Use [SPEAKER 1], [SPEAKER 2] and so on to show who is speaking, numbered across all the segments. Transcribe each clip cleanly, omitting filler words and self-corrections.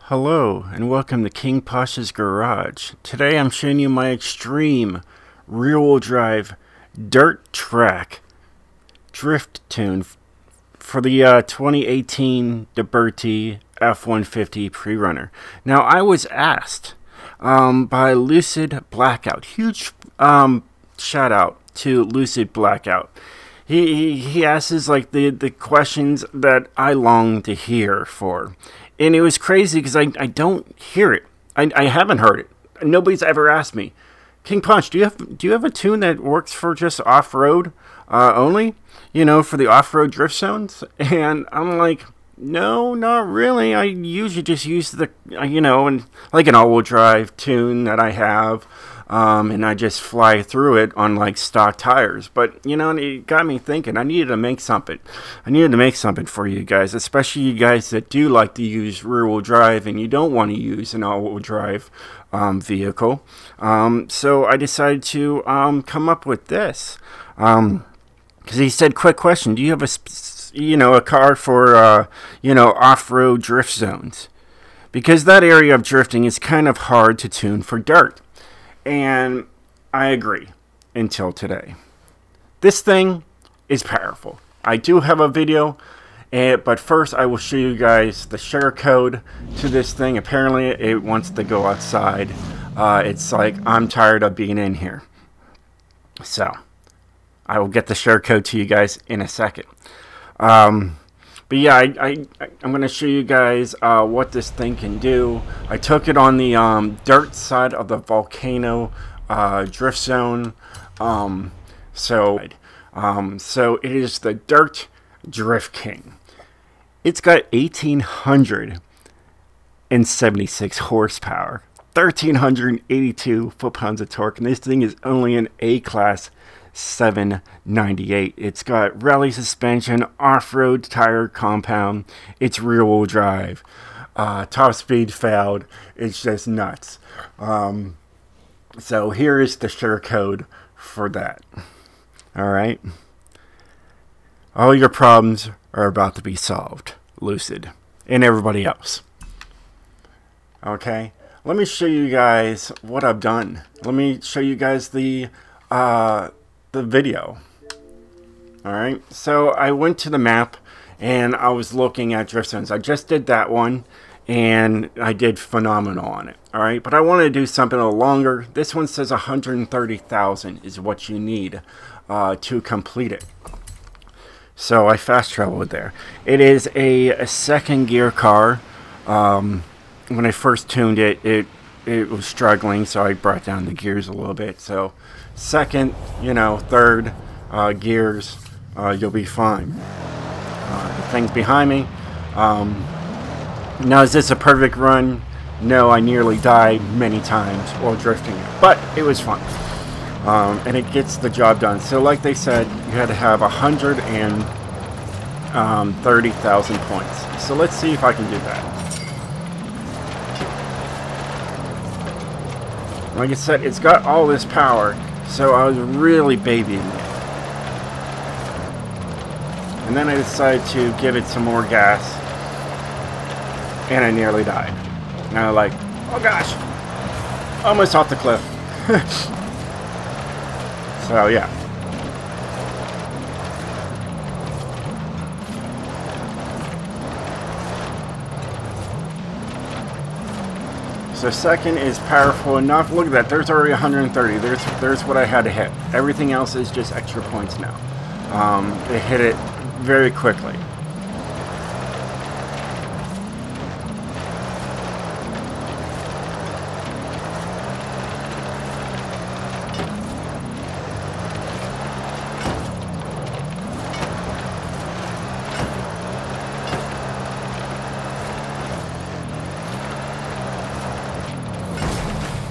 [SPEAKER 1] Hello and welcome to King Pasha's Garage. Today I'm showing you my extreme rear-wheel drive dirt track drift tune for the 2018 Deberti F-150 Prerunner. Now I was asked by LucidBlkout, huge shout out to LucidBlkout. He asks like the questions that I long to hear for. And it was crazy because I don't hear it. I haven't heard it. Nobody's ever asked me, King Punch, do you have a tune that works for just off-road only? You know, for the off-road drift zones? And I'm like, no, not really. I usually just use the, and like an all-wheel drive tune that I have. And I just fly through it on like stock tires. But it got me thinking. I needed to make something. I needed to make something for you guys, especially you guys that do like to use rear-wheel drive and you don't want to use an all-wheel drive vehicle. So I decided to come up with this. Because he said, quick question: do you have a car for off-road drift zones? Because that area of drifting is kind of hard to tune for dirt. And I agree, until today. This thing is powerful. I do have a video, but first I will show you guys the share code to this thing. Apparently it wants to go outside. It's like, I'm tired of being in here. So, I will get the share code to you guys in a second. But yeah, I'm going to show you guys what this thing can do. I took it on the dirt side of the volcano drift zone. So it is the Dirt Drift King. It's got 1,876 horsepower, 1,382 foot-pounds of torque, and this thing is only an A-class 798. It's got rally suspension, off-road tire compound, it's rear-wheel drive, top speed failed. It's just nuts. So here is the share code for that. Alright, all your problems are about to be solved, Lucid and everybody else. Okay, let me show you guys what I've done. Let me show you guys the video. Alright, so I went to the map and I was looking at drift zones. I just did that one and I did phenomenal on it. Alright, but I want to do something a little longer. This one says 130,000 is what you need to complete it. So I fast traveled there. It is a second gear car. When I first tuned it, it was struggling, so I brought down the gears a little bit. So second, third gears, you'll be fine. The thing's behind me. Now, is this a perfect run? No, I nearly died many times while drifting it, but it was fun. And it gets the job done. So like they said, you had to have 130,000 points. So let's see if I can do that. Like I said, it's got all this power, so I was really babying it. And then I decided to give it some more gas, and I nearly died. Now like, oh gosh, almost off the cliff. So yeah. So second is powerful enough. Look at that. There's already 130. There's what I had to hit. Everything else is just extra points now. It hit it very quickly.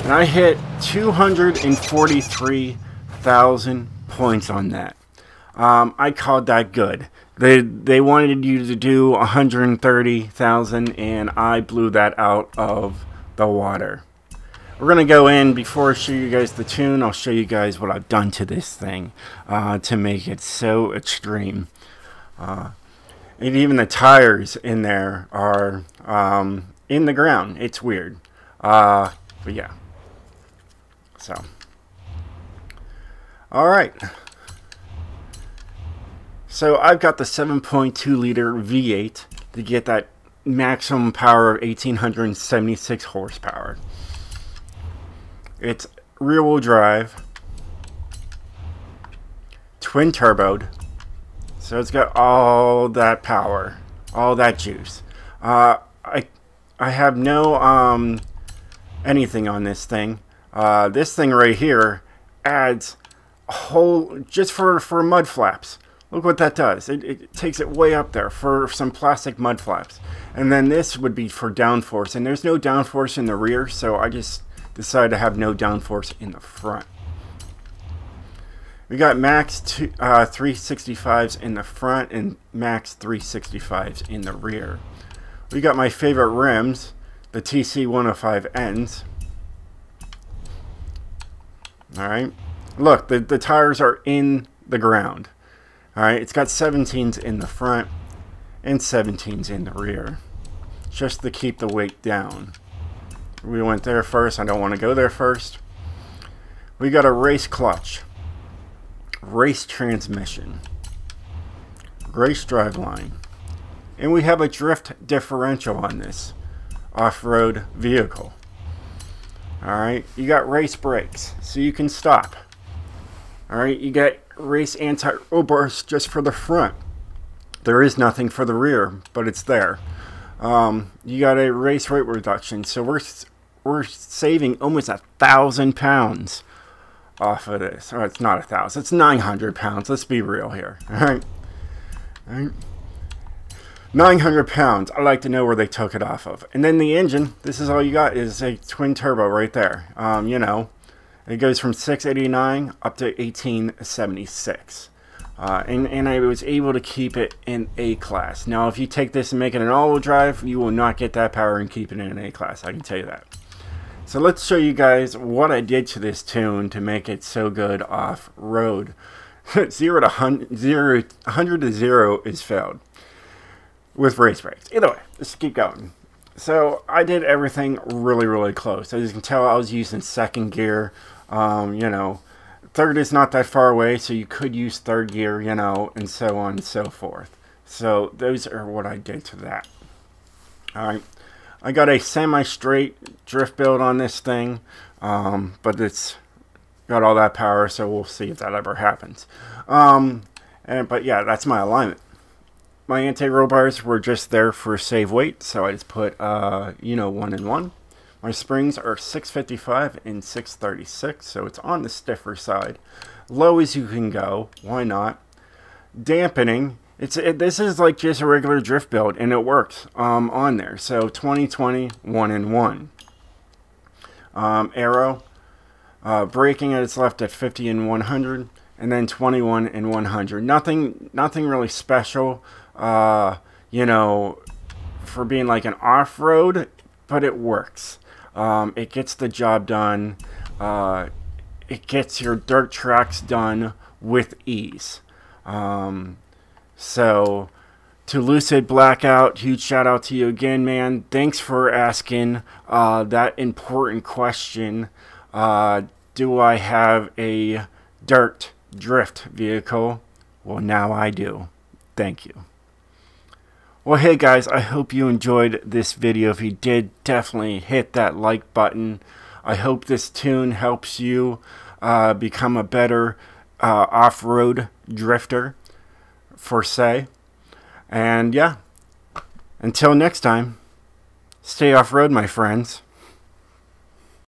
[SPEAKER 1] And I hit 243,000 points on that. I called that good. They wanted you to do 130,000, and I blew that out of the water. We're going to go in, before I show you guys the tune, I'll show you guys what I've done to this thing to make it so extreme. And even the tires in there are in the ground. It's weird. But yeah. So. Alright. So I've got the 7.2 liter V8 to get that maximum power of 1876 horsepower. It's rear wheel drive, twin turboed, so it's got all that power, all that juice. I have no anything on this thing. This thing right here adds a whole, just for mud flaps. Look what that does. It takes it way up there for some plastic mud flaps. And then this would be for downforce. And there's no downforce in the rear, so I just decided to have no downforce in the front. We got max 365s in the front and max 365s in the rear. We got my favorite rims, the TC105Ns. Alright. Look, the tires are in the ground. Alright, it's got 17s in the front and 17s in the rear, just to keep the weight down. We went there first. I don't want to go there first. We got a race clutch, race transmission, race driveline, and we have a drift differential on this off-road vehicle. Alright, you got race brakes, so you can stop. Alright, you got race anti-roll bars just for the front. There is nothing for the rear, but it's there. You got a race weight reduction, so we're saving almost 1,000 pounds off of this. Oh, it's not 1,000, it's 900 pounds. Let's be real here. Alright, 900 pounds. I like to know where they took it off of. And then the engine, this is all you got, is a twin turbo right there. You know, it goes from 689 up to 1876. And I was able to keep it in A class. Now, if you take this and make it an all-wheel drive, you will not get that power and keep it in an A class. I can tell you that. So let's show you guys what I did to this tune to make it so good off-road. 100 to 0 is failed with race brakes. Either way, let's keep going. So I did everything really close. As you can tell, I was using second gear. You know, third is not that far away, so you could use third gear, you know, and so on and so forth. So those are what I did to that. Alright, I got a semi-straight drift build on this thing, but it's got all that power, so we'll see if that ever happens. But yeah, that's my alignment. My anti-roll bars were just there for save weight, so I just put, you know, 1 and 1. My springs are 655 and 636, so it's on the stiffer side. Low as you can go, why not? Dampening, this is like just a regular drift build, and it works on there. So 20/20, 1 and 1. Aero, braking at its left at 50 and 100, and then 21 and 100. Nothing really special, you know, for being like an off-road, but it works. It gets the job done. It gets your dirt tracks done with ease. So to LucidBlkout, huge shout out to you again, man. Thanks for asking that important question. Do I have a dirt drift vehicle? Well, now I do. Thank you. Well, hey guys, I hope you enjoyed this video. If you did, definitely hit that like button. I hope this tune helps you become a better off-road drifter, for say. And yeah, until next time, stay off-road, my friends.